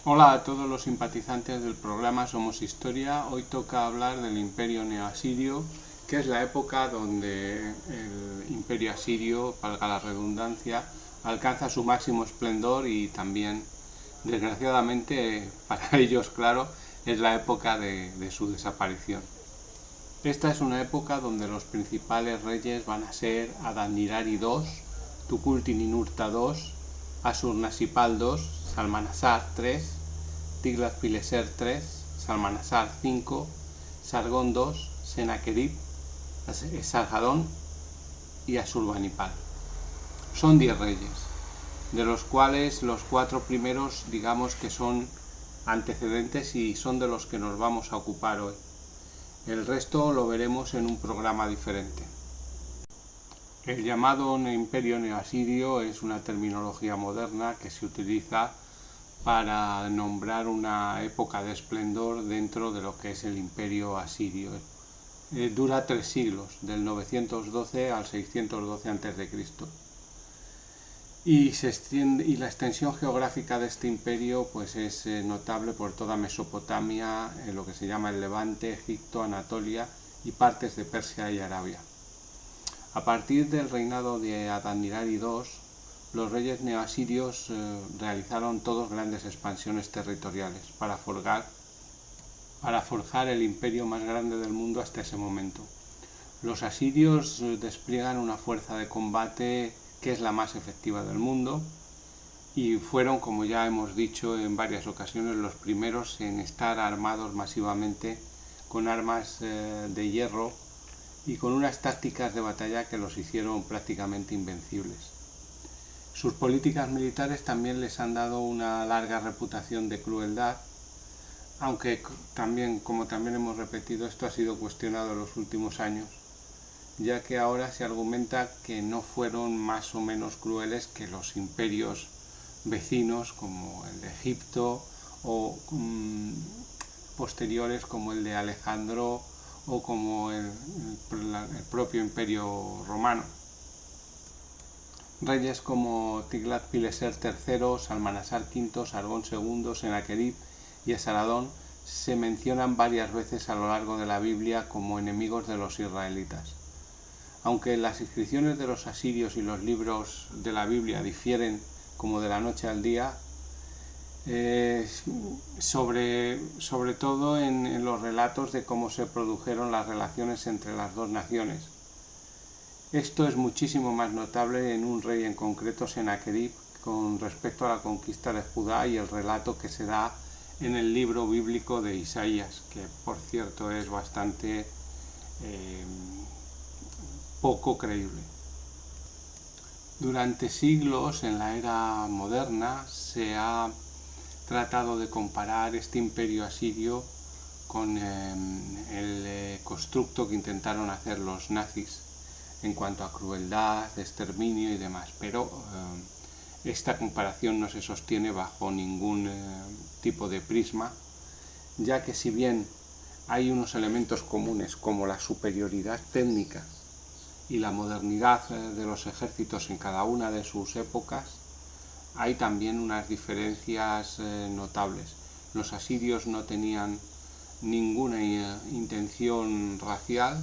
Hola a todos los simpatizantes del programa Somos Historia. Hoy toca hablar del Imperio Neoasirio, que es la época donde el Imperio Asirio, valga la redundancia, alcanza su máximo esplendor y también, desgraciadamente, para ellos, claro, es la época de su desaparición. Esta es una época donde los principales reyes van a ser Adad-nirari II, Tukulti-Ninurta II, Ashurnasirpal II, Salmanasar III, Tiglat-Pileser III, Salmanasar V, Sargón II, Sennacherib, Esarhaddon y Asurbanipal. Son 10 reyes, de los cuales los 4 primeros digamos que son antecedentes y son de los que nos vamos a ocupar hoy. El resto lo veremos en un programa diferente. El llamado Imperio Neoasirio es una terminología moderna que se utiliza para nombrar una época de esplendor dentro de lo que es el Imperio Asirio. Dura 3 siglos, del 912 al 612 a.C. Y la extensión geográfica de este imperio pues es notable por toda Mesopotamia, lo que se llama el Levante, Egipto, Anatolia y partes de Persia y Arabia. A partir del reinado de Adad-nirari II, los reyes neoasirios realizaron todos grandes expansiones territoriales para forjar el imperio más grande del mundo hasta ese momento. Los asirios despliegan una fuerza de combate que es la más efectiva del mundo y fueron, como ya hemos dicho en varias ocasiones, los primeros en estar armados masivamente con armas de hierro y con unas tácticas de batalla que los hicieron prácticamente invencibles. Sus políticas militares también les han dado una larga reputación de crueldad, aunque también, como también hemos repetido, esto ha sido cuestionado en los últimos años, ya que ahora se argumenta que no fueron más o menos crueles que los imperios vecinos como el de Egipto o posteriores como el de Alejandro o como el propio imperio romano. Reyes como Tiglat-Pileser III, Salmanasar V, Sargón II, Sennacherib y Esarhaddon se mencionan varias veces a lo largo de la Biblia como enemigos de los israelitas. Aunque las inscripciones de los asirios y los libros de la Biblia difieren como de la noche al día, sobre todo en los relatos de cómo se produjeron las relaciones entre las dos naciones. Esto es muchísimo más notable en un rey en concreto, Sennacherib, con respecto a la conquista de Judá y el relato que se da en el libro bíblico de Isaías, que por cierto es bastante poco creíble. Durante siglos, en la era moderna, se ha tratado de comparar este imperio asirio con el constructo que intentaron hacer los nazis en cuanto a crueldad, exterminio y demás, pero esta comparación no se sostiene bajo ningún tipo de prisma, ya que si bien hay unos elementos comunes como la superioridad técnica y la modernidad de los ejércitos en cada una de sus épocas, hay también unas diferencias notables. Los asirios no tenían ninguna intención racial,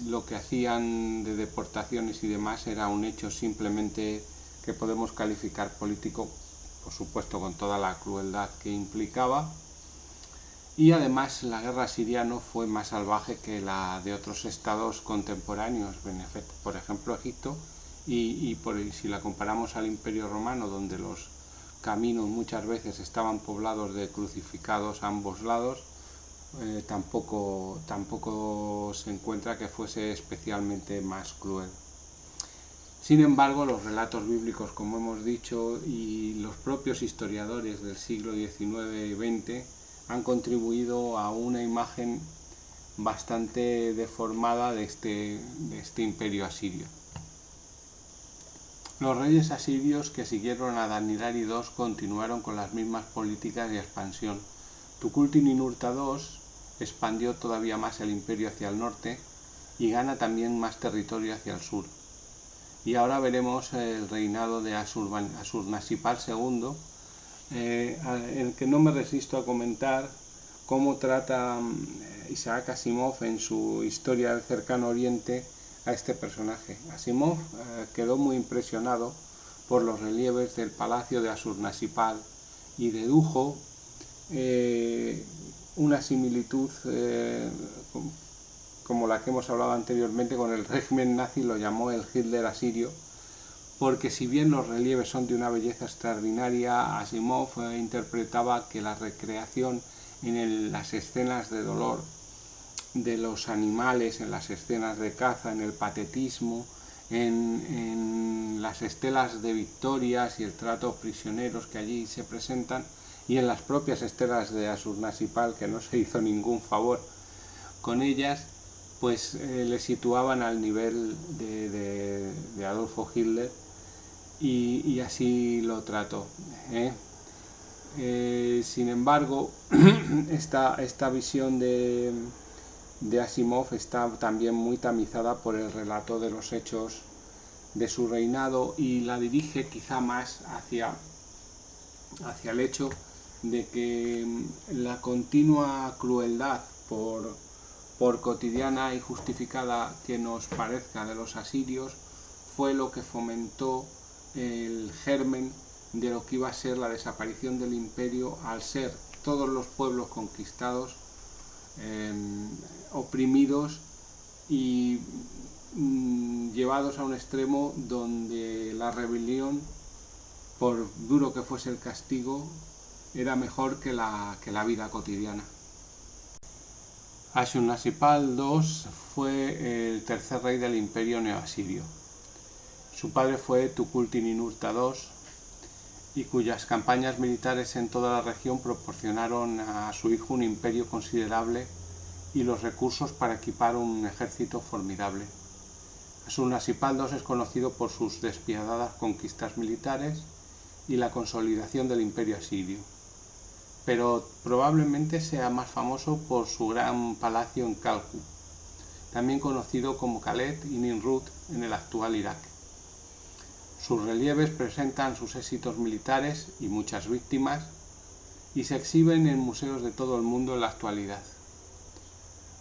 lo que hacían de deportaciones y demás era un hecho simplemente que podemos calificar político, por supuesto con toda la crueldad que implicaba, y además la guerra siria no fue más salvaje que la de otros estados contemporáneos, por ejemplo Egipto, y si la comparamos al Imperio Romano, donde los caminos muchas veces estaban poblados de crucificados a ambos lados, tampoco se encuentra que fuese especialmente más cruel. Sin embargo, los relatos bíblicos, como hemos dicho, y los propios historiadores del siglo XIX y XX han contribuido a una imagen bastante deformada de este imperio asirio. Los reyes asirios que siguieron a Adad-nirari II continuaron con las mismas políticas y expansión. Tukulti-Ninurta II expandió todavía más el imperio hacia el norte y gana también más territorio hacia el sur. Y ahora veremos el reinado de Ashurnasirpal II, en el que no me resisto a comentar cómo trata Isaac Asimov en su historia del Cercano Oriente a este personaje. Asimov quedó muy impresionado por los relieves del palacio de Ashurnasirpal y dedujo una similitud como la que hemos hablado anteriormente con el régimen nazi, lo llamó el Hitler asirio, porque si bien los relieves son de una belleza extraordinaria, Asimov interpretaba que la recreación en las escenas de dolor de los animales, en las escenas de caza, en el patetismo, en las estelas de victorias y el trato a prisioneros que allí se presentan, y en las propias estelas de Ashurnasirpal, que no se hizo ningún favor con ellas, pues le situaban al nivel de Adolfo Hitler, y así lo trató. Sin embargo, esta visión de Asimov está también muy tamizada por el relato de los hechos de su reinado, y la dirige quizá más hacia el hecho de que la continua crueldad, por cotidiana y justificada que nos parezca, de los asirios, fue lo que fomentó el germen de lo que iba a ser la desaparición del imperio, al ser todos los pueblos conquistados oprimidos y llevados a un extremo donde la rebelión, por duro que fuese el castigo, era mejor que la vida cotidiana. Ashurnasirpal II fue el tercer rey del imperio neoasirio. Su padre fue Tukulti-Ninurta II, y cuyas campañas militares en toda la región proporcionaron a su hijo un imperio considerable y los recursos para equipar un ejército formidable. Ashurnasirpal II es conocido por sus despiadadas conquistas militares y la consolidación del imperio asirio, pero probablemente sea más famoso por su gran palacio en Kalku, también conocido como Khaled y Nimrud en el actual Irak. Sus relieves presentan sus éxitos militares y muchas víctimas, y se exhiben en museos de todo el mundo en la actualidad.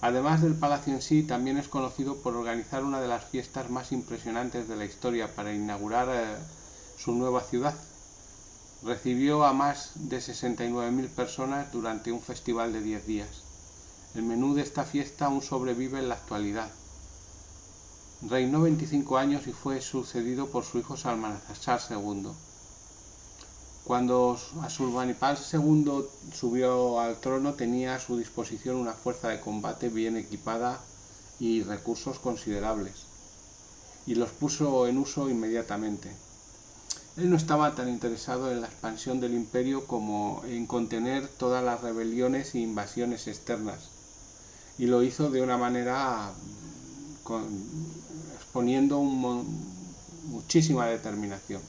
Además del palacio en sí, también es conocido por organizar una de las fiestas más impresionantes de la historia para inaugurar su nueva ciudad. Recibió a más de 69.000 personas durante un festival de 10 días. El menú de esta fiesta aún sobrevive en la actualidad. Reinó 25 años y fue sucedido por su hijo Salmanasar II. Cuando Ashurbanipal II subió al trono, tenía a su disposición una fuerza de combate bien equipada y recursos considerables, y los puso en uso inmediatamente. Él no estaba tan interesado en la expansión del imperio como en contener todas las rebeliones e invasiones externas, y lo hizo de una manera exponiendo muchísima determinación.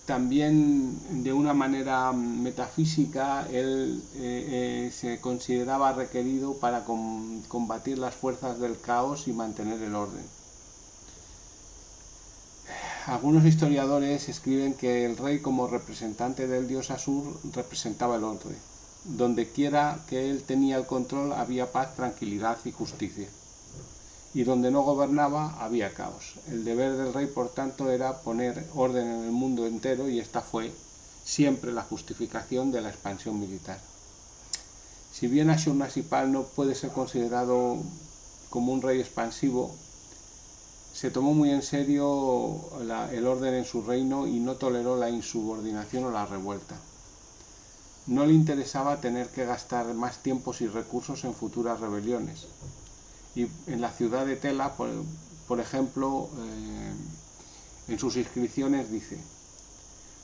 También de una manera metafísica, él se consideraba requerido para combatir las fuerzas del caos y mantener el orden. Algunos historiadores escriben que el rey, como representante del dios Asur, representaba el orden. Donde quiera que él tenía el control había paz, tranquilidad y justicia, y donde no gobernaba había caos. El deber del rey, por tanto, era poner orden en el mundo entero, y esta fue siempre la justificación de la expansión militar. Si bien Ashurnasirpal no puede ser considerado como un rey expansivo, se tomó muy en serio el orden en su reino y no toleró la insubordinación o la revuelta. No le interesaba tener que gastar más tiempos y recursos en futuras rebeliones. Y en la ciudad de Tela, por ejemplo, en sus inscripciones dice: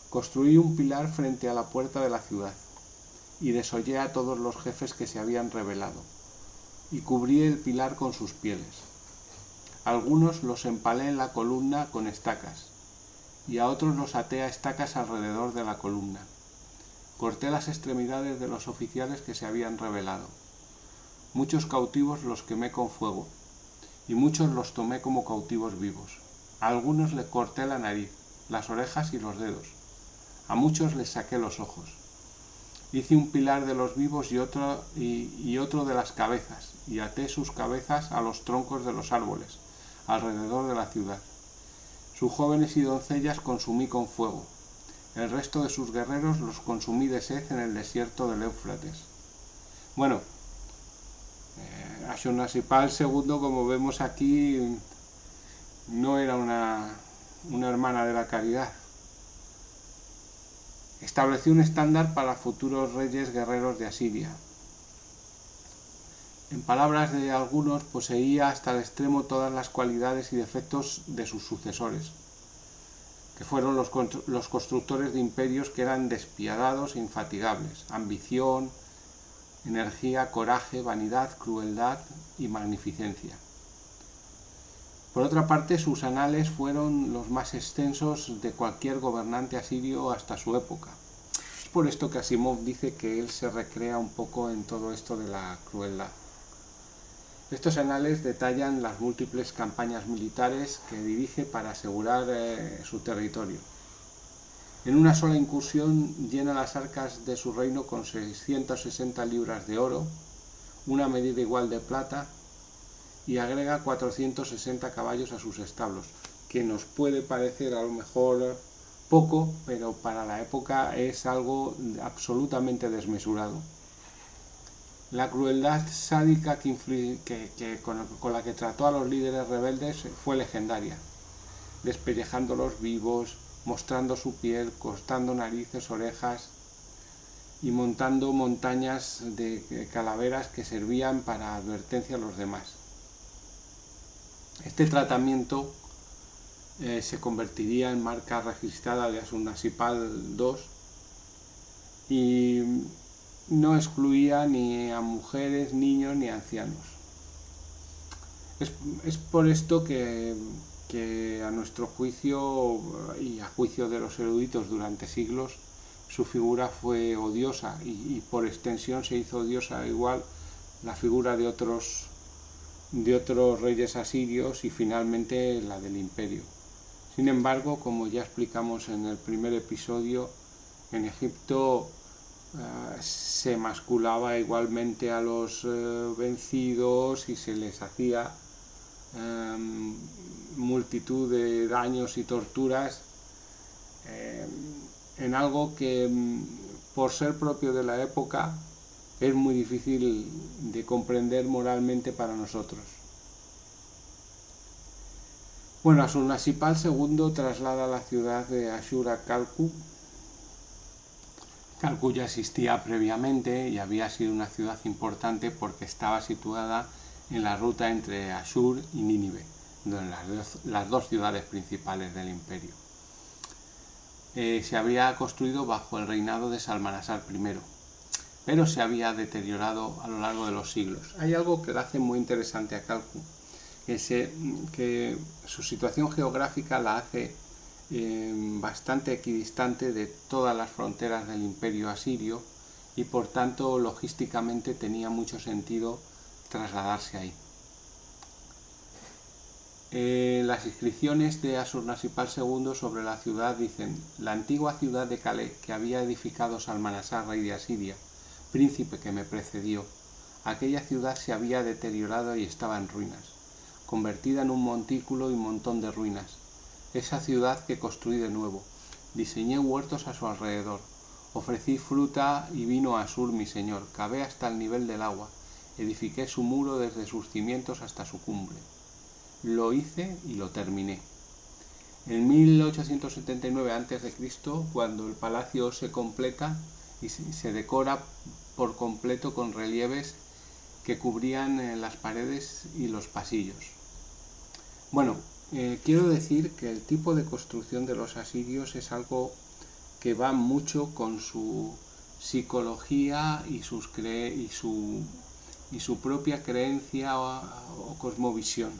construí un pilar frente a la puerta de la ciudad, y desollé a todos los jefes que se habían rebelado, y cubrí el pilar con sus pieles. Algunos los empalé en la columna con estacas, y a otros los até a estacas alrededor de la columna. Corté las extremidades de los oficiales que se habían rebelado. Muchos cautivos los quemé con fuego, y muchos los tomé como cautivos vivos. A algunos les corté la nariz, las orejas y los dedos. A muchos les saqué los ojos. Hice un pilar de los vivos y otro de las cabezas, y até sus cabezas a los troncos de los árboles, alrededor de la ciudad. Sus jóvenes y doncellas consumí con fuego. El resto de sus guerreros los consumí de sed en el desierto del Éufrates. Bueno, Ashurnasirpal II, como vemos aquí, no era una hermana de la caridad. Estableció un estándar para futuros reyes guerreros de Asiria. En palabras de algunos, poseía hasta el extremo todas las cualidades y defectos de sus sucesores, que fueron los constructores de imperios que eran despiadados e infatigables: ambición, energía, coraje, vanidad, crueldad y magnificencia. Por otra parte, sus anales fueron los más extensos de cualquier gobernante asirio hasta su época. Es por esto que Asimov dice que él se recrea un poco en todo esto de la crueldad. Estos anales detallan las múltiples campañas militares que dirige para asegurar su territorio. En una sola incursión llena las arcas de su reino con 660 libras de oro, una medida igual de plata, y agrega 460 caballos a sus establos, que nos puede parecer a lo mejor poco, pero para la época es algo absolutamente desmesurado. La crueldad sádica con la que trató a los líderes rebeldes fue legendaria, despellejándolos vivos, mostrando su piel, cortando narices, orejas y montando montañas de calaveras que servían para advertencia a los demás. Este tratamiento se convertiría en marca registrada de Ashurnasirpal II y no excluía ni a mujeres, niños ni ancianos. Es por esto que a nuestro juicio y a juicio de los eruditos durante siglos su figura fue odiosa y por extensión se hizo odiosa igual la figura de otros reyes asirios y finalmente la del imperio. Sin embargo, como ya explicamos en el primer episodio, en Egipto se emasculaba igualmente a los vencidos y se les hacía multitud de daños y torturas en algo que, por ser propio de la época, es muy difícil de comprender moralmente para nosotros. Bueno, Ashurnasirpal II traslada la ciudad de Ashur a Kalku. Kalku ya existía previamente y había sido una ciudad importante porque estaba situada en la ruta entre Ashur y Nínive, las dos ciudades principales del imperio. Se había construido bajo el reinado de Salmanasar I, pero se había deteriorado a lo largo de los siglos. Hay algo que la hace muy interesante a Kalku, que su situación geográfica la hace bastante equidistante de todas las fronteras del imperio asirio y por tanto logísticamente tenía mucho sentido trasladarse ahí. Las inscripciones de Ashurnasirpal II sobre la ciudad dicen: la antigua ciudad de Calais que había edificado Salmanasar, rey de Asiria, príncipe que me precedió, aquella ciudad se había deteriorado y estaba en ruinas, convertida en un montículo y montón de ruinas. Esa ciudad que construí de nuevo, diseñé huertos a su alrededor, ofrecí fruta y vino a Asur mi señor, cavé hasta el nivel del agua, edifiqué su muro desde sus cimientos hasta su cumbre. Lo hice y lo terminé. En 1879 a.C., cuando el palacio se completa y se decora por completo con relieves que cubrían las paredes y los pasillos. Bueno, quiero decir que el tipo de construcción de los asirios es algo que va mucho con su psicología y su propia creencia o cosmovisión.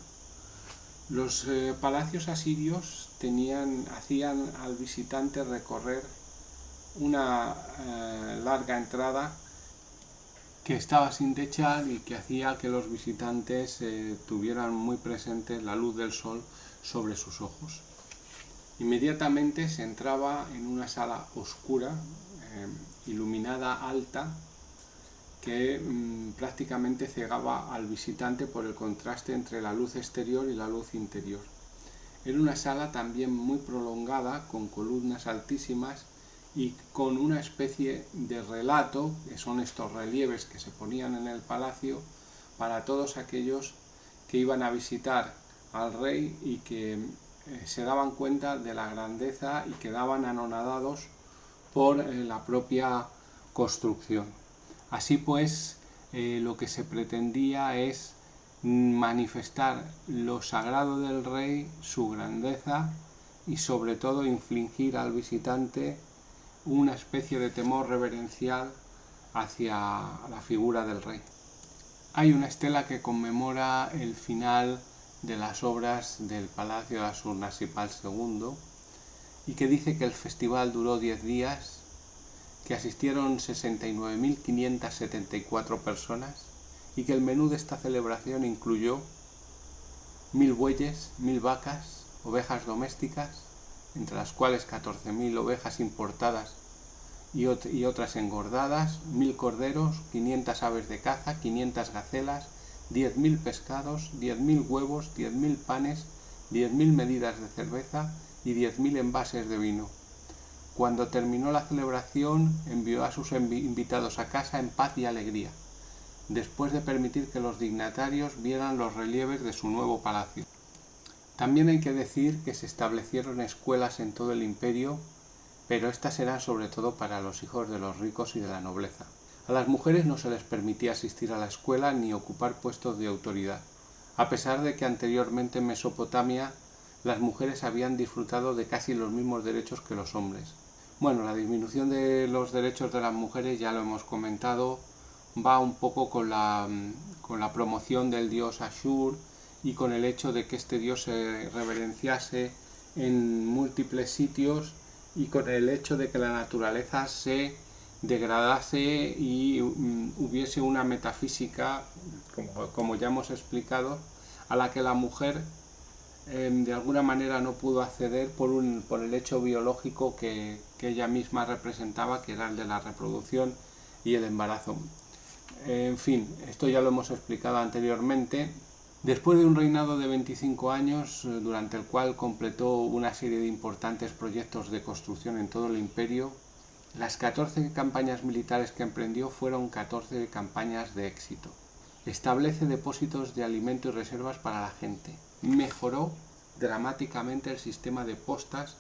Los palacios asirios hacían al visitante recorrer una larga entrada que estaba sin techar y que hacía que los visitantes tuvieran muy presente la luz del sol sobre sus ojos. Inmediatamente se entraba en una sala oscura, iluminada alta, que prácticamente cegaba al visitante por el contraste entre la luz exterior y la luz interior. Era una sala también muy prolongada, con columnas altísimas y con una especie de relato, que son estos relieves que se ponían en el palacio para todos aquellos que iban a visitar al rey y que se daban cuenta de la grandeza y quedaban anonadados por la propia construcción. Así pues, lo que se pretendía es manifestar lo sagrado del rey, su grandeza y sobre todo infligir al visitante una especie de temor reverencial hacia la figura del rey. Hay una estela que conmemora el final de las obras del Palacio de Ašurnaširpal II y que dice que el festival duró 10 días, que asistieron 69.574 personas y que el menú de esta celebración incluyó 1.000 bueyes, 1.000 vacas, ovejas domésticas, entre las cuales 14.000 ovejas importadas y otras engordadas, 1.000 corderos, 500 aves de caza, 500 gacelas, 10.000 pescados, 10.000 huevos, 10.000 panes, 10.000 medidas de cerveza y 10.000 envases de vino. Cuando terminó la celebración, envió a sus invitados a casa en paz y alegría, después de permitir que los dignatarios vieran los relieves de su nuevo palacio. También hay que decir que se establecieron escuelas en todo el imperio, pero estas eran sobre todo para los hijos de los ricos y de la nobleza. A las mujeres no se les permitía asistir a la escuela ni ocupar puestos de autoridad, a pesar de que anteriormente en Mesopotamia las mujeres habían disfrutado de casi los mismos derechos que los hombres. Bueno, la disminución de los derechos de las mujeres, ya lo hemos comentado, va un poco con la promoción del dios Ashur y con el hecho de que este dios se reverenciase en múltiples sitios y con el hecho de que la naturaleza se degradase y hubiese una metafísica, como ya hemos explicado, a la que la mujer de alguna manera no pudo acceder por el hecho biológico que ella misma representaba, que era el de la reproducción y el embarazo. En fin, esto ya lo hemos explicado anteriormente. Después de un reinado de 25 años, durante el cual completó una serie de importantes proyectos de construcción en todo el imperio, las 14 campañas militares que emprendió fueron 14 campañas de éxito. Establece depósitos de alimento y reservas para la gente. Mejoró dramáticamente el sistema de postas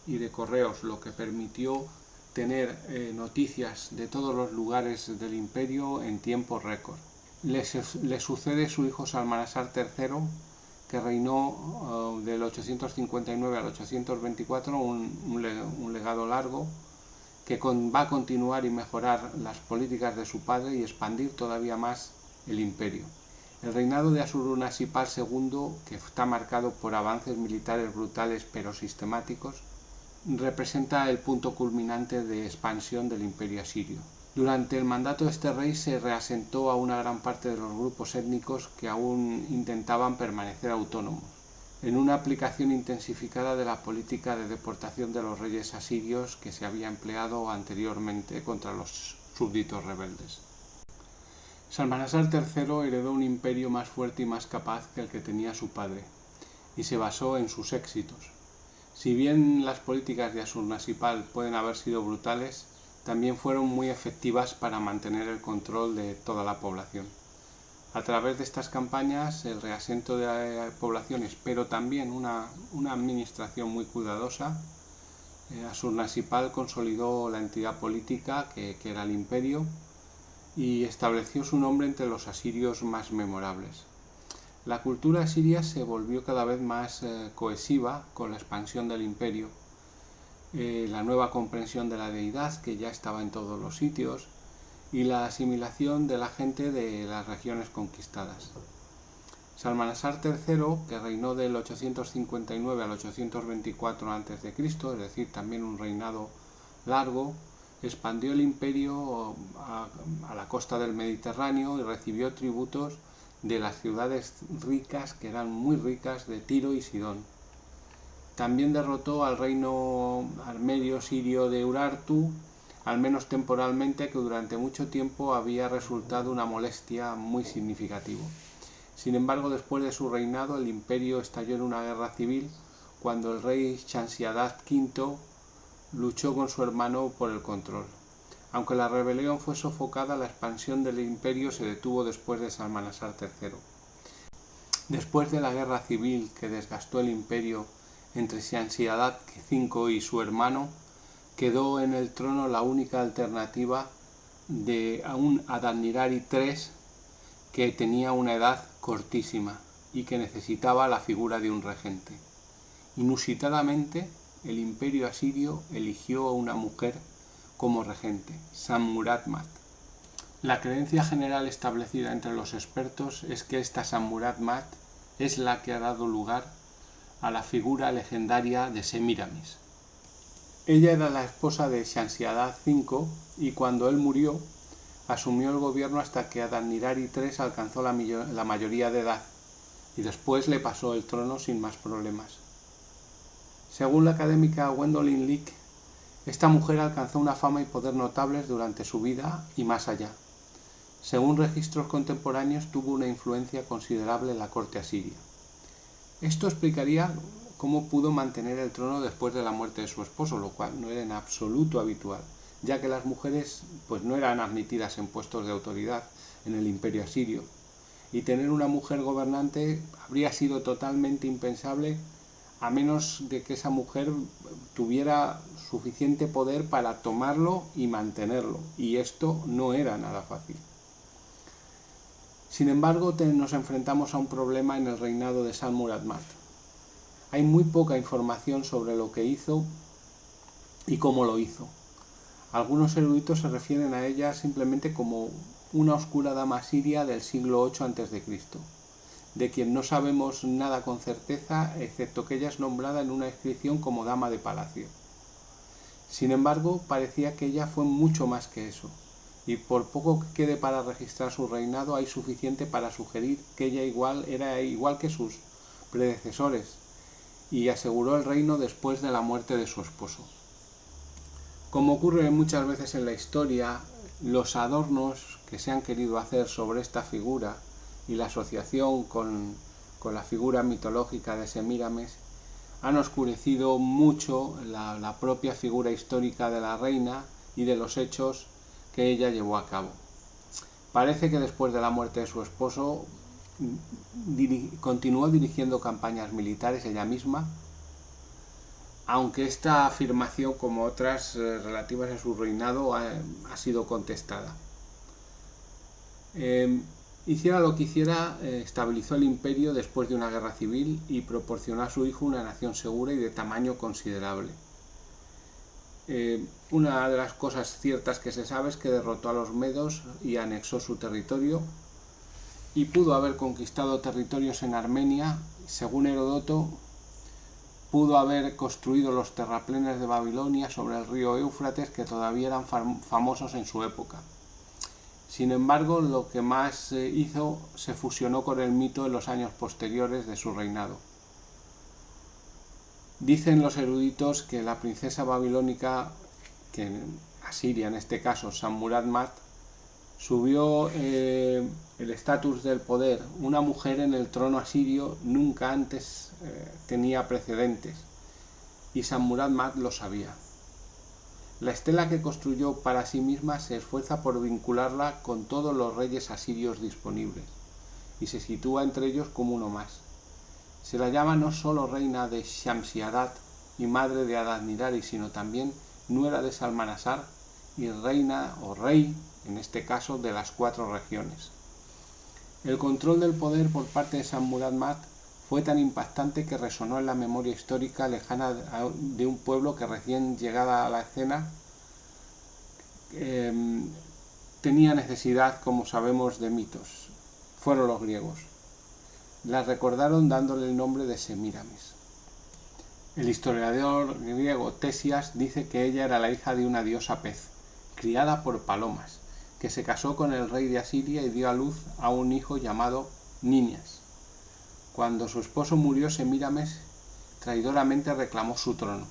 y de correos, lo que permitió tener noticias de todos los lugares del imperio en tiempo récord. Le sucede su hijo Salmanasar III, que reinó del 859 al 824, un legado largo, que va a continuar y mejorar las políticas de su padre y expandir todavía más el imperio. El reinado de Ašurnaširpal II, que está marcado por avances militares brutales pero sistemáticos, representa el punto culminante de expansión del imperio asirio. Durante el mandato de este rey se reasentó a una gran parte de los grupos étnicos que aún intentaban permanecer autónomos, en una aplicación intensificada de la política de deportación de los reyes asirios que se había empleado anteriormente contra los súbditos rebeldes. Salmanasar III heredó un imperio más fuerte y más capaz que el que tenía su padre, y se basó en sus éxitos. Si bien las políticas de Ašurnaširpal pueden haber sido brutales, también fueron muy efectivas para mantener el control de toda la población. A través de estas campañas, el reasento de poblaciones, pero también una administración muy cuidadosa, Ašurnaširpal consolidó la entidad política que era el imperio y estableció su nombre entre los asirios más memorables. La cultura asiria se volvió cada vez más cohesiva con la expansión del imperio, la nueva comprensión de la deidad, que ya estaba en todos los sitios, y la asimilación de la gente de las regiones conquistadas. Salmanasar III, que reinó del 859 al 824 a.C., es decir, también un reinado largo, expandió el imperio a la costa del Mediterráneo y recibió tributos de las ciudades ricas, que eran muy ricas, de Tiro y Sidón. También derrotó al reino armenio sirio de Urartu, al menos temporalmente, que durante mucho tiempo había resultado una molestia muy significativa. Sin embargo, después de su reinado, el imperio estalló en una guerra civil cuando el rey Shamshi-Adad V luchó con su hermano por el control. Aunque la rebelión fue sofocada, la expansión del imperio se detuvo después de Salmanasar III. Después de la guerra civil que desgastó el imperio entre Shamshi-Adad V y su hermano, quedó en el trono la única alternativa de un Adad-nirari III que tenía una edad cortísima y que necesitaba la figura de un regente. Inusitadamente, el imperio asirio eligió a una mujer como regente, Sammurammat. La creencia general establecida entre los expertos es que esta Sammurammat es la que ha dado lugar a la figura legendaria de Semíramis. Ella era la esposa de Shamshi-Adad V y cuando él murió asumió el gobierno hasta que Adad-nirari III alcanzó la mayoría de edad y después le pasó el trono sin más problemas. Según la académica Gwendolyn Lick, esta mujer alcanzó una fama y poder notables durante su vida y más allá. Según registros contemporáneos, tuvo una influencia considerable en la corte asiria. Esto explicaría cómo pudo mantener el trono después de la muerte de su esposo, lo cual no era en absoluto habitual, ya que las mujeres no eran admitidas en puestos de autoridad en el imperio asirio, y tener una mujer gobernante habría sido totalmente impensable a menos de que esa mujer tuviera suficiente poder para tomarlo y mantenerlo, y esto no era nada fácil. Sin embargo, nos enfrentamos a un problema en el reinado de Sammurammat. Hay muy poca información sobre lo que hizo y cómo lo hizo. Algunos eruditos se refieren a ella simplemente como una oscura dama asiria del siglo VIII a.C., de quien no sabemos nada con certeza, excepto que ella es nombrada en una inscripción como dama de palacio. Sin embargo, parecía que ella fue mucho más que eso, y por poco que quede para registrar su reinado, hay suficiente para sugerir que ella era igual que sus predecesores, y aseguró el reino después de la muerte de su esposo. Como ocurre muchas veces en la historia, los adornos que se han querido hacer sobre esta figura y la asociación con la figura mitológica de Semíramis han oscurecido mucho la propia figura histórica de la reina y de los hechos que ella llevó a cabo. Parece que después de la muerte de su esposo continuó dirigiendo campañas militares ella misma, aunque esta afirmación, como otras relativas a su reinado, ha sido contestada. Hiciera lo que hiciera, estabilizó el imperio después de una guerra civil y proporcionó a su hijo una nación segura y de tamaño considerable. Una de las cosas ciertas que se sabe es que derrotó a los medos y anexó su territorio, y pudo haber conquistado territorios en Armenia. Según Heródoto, pudo haber construido los terraplenes de Babilonia sobre el río Éufrates, que todavía eran famosos en su época. Sin embargo, lo que más hizo se fusionó con el mito en los años posteriores de su reinado. Dicen los eruditos que la princesa babilónica, que asiria en este caso, Sammurammat, subió el estatus del poder. Una mujer en el trono asirio nunca antes tenía precedentes, y Sammurammat lo sabía. La estela que construyó para sí misma se esfuerza por vincularla con todos los reyes asirios disponibles, y se sitúa entre ellos como uno más. Se la llama no solo reina de Shamshi-Adad y madre de Adad-nirari, sino también nuera de Salmanasar y reina o rey, en este caso, de las 4 regiones. El control del poder por parte de Sammurammat fue tan impactante que resonó en la memoria histórica lejana de un pueblo que, recién llegada a la escena, tenía necesidad, como sabemos, de mitos. Fueron los griegos. La recordaron dándole el nombre de Semíramis. El historiador griego Ctesias dice que ella era la hija de una diosa pez, criada por palomas, que se casó con el rey de Asiria y dio a luz a un hijo llamado Ninias. Cuando su esposo murió, Semíramis traidoramente reclamó su trono.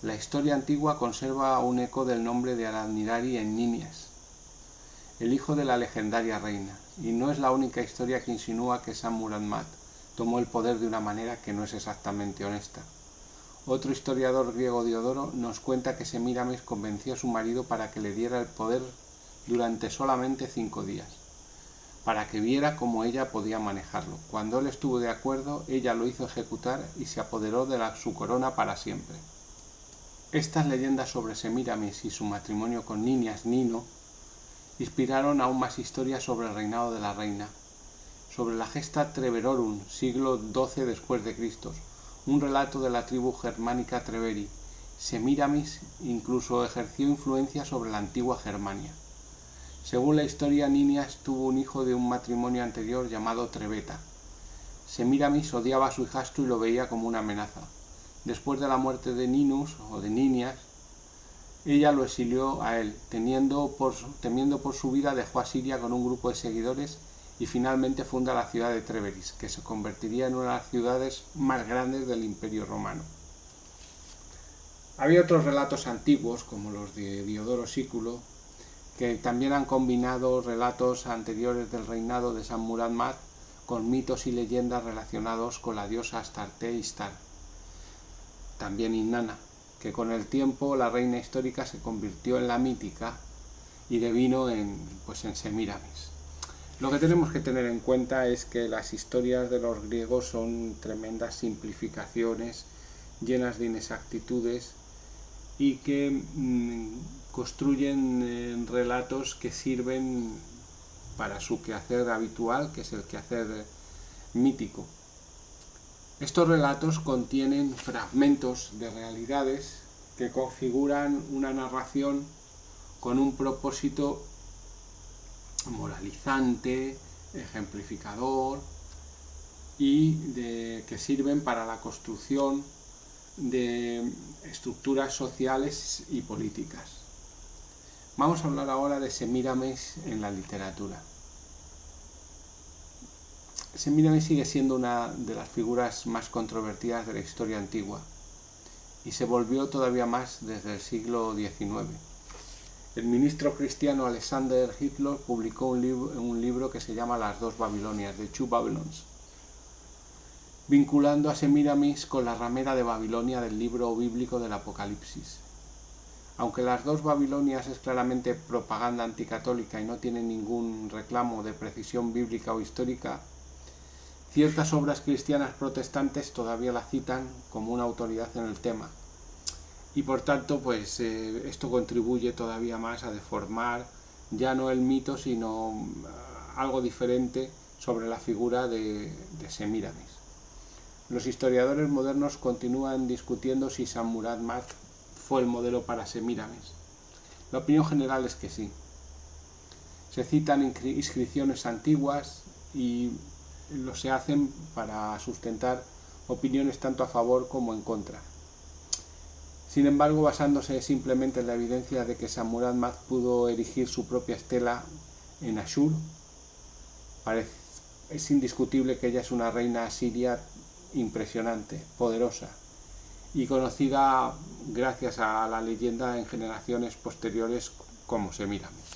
La historia antigua conserva un eco del nombre de Aradnirari en Nínias, el hijo de la legendaria reina, y no es la única historia que insinúa que San-Murat-Mat tomó el poder de una manera que no es exactamente honesta. Otro historiador griego, Diodoro, nos cuenta que Semíramis convenció a su marido para que le diera el poder durante solamente 5 días, para que viera cómo ella podía manejarlo. Cuando él estuvo de acuerdo, ella lo hizo ejecutar y se apoderó de su corona para siempre. Estas leyendas sobre Semíramis y su matrimonio con Nínias Nino inspiraron aún más historias sobre el reinado de la reina. Sobre la gesta Treverorum, siglo XII después de Cristo, un relato de la tribu germánica Treveri. Semíramis incluso ejerció influencia sobre la antigua Germania. Según la historia, Nínias tuvo un hijo de un matrimonio anterior llamado Treveta. Semíramis odiaba a su hijastro y lo veía como una amenaza. Después de la muerte de Ninus o de Nínias, ella lo exilió a él. Temiendo por su vida, dejó a Siria con un grupo de seguidores y finalmente funda la ciudad de Treveris, que se convertiría en una de las ciudades más grandes del Imperio Romano. Había otros relatos antiguos, como los de Diodoro Sículo, que también han combinado relatos anteriores del reinado de San-Murat-Mat con mitos y leyendas relacionados con la diosa Astarte Ishtar, también Inanna, que con el tiempo la reina histórica se convirtió en la mítica y devino en Semíramis. Lo que tenemos que tener en cuenta es que las historias de los griegos son tremendas simplificaciones, llenas de inexactitudes y que construyen relatos que sirven para su quehacer habitual, que es el quehacer mítico. Estos relatos contienen fragmentos de realidades que configuran una narración con un propósito moralizante, ejemplificador y que sirven para la construcción de estructuras sociales y políticas. Vamos a hablar ahora de Semíramis en la literatura. Semíramis sigue siendo una de las figuras más controvertidas de la historia antigua y se volvió todavía más desde el siglo XIX. El ministro cristiano Alexander Hitler publicó un libro que se llama Las dos Babilonias, The Two Babylons, vinculando a Semíramis con la ramera de Babilonia del libro bíblico del Apocalipsis. Aunque Las dos Babilonias es claramente propaganda anticatólica y no tiene ningún reclamo de precisión bíblica o histórica, ciertas obras cristianas protestantes todavía la citan como una autoridad en el tema. Y por tanto, esto contribuye todavía más a deformar ya no el mito, sino algo diferente sobre la figura de Semíramis. Los historiadores modernos continúan discutiendo si San-Murat-Mat fue el modelo para Semíramis. La opinión general es que sí. Se citan inscripciones antiguas y se hacen para sustentar opiniones tanto a favor como en contra. Sin embargo, basándose simplemente en la evidencia de que San-Murat-Mat pudo erigir su propia estela en Ashur, es indiscutible que ella es una reina asiria impresionante, poderosa y conocida gracias a la leyenda en generaciones posteriores como Semíramis.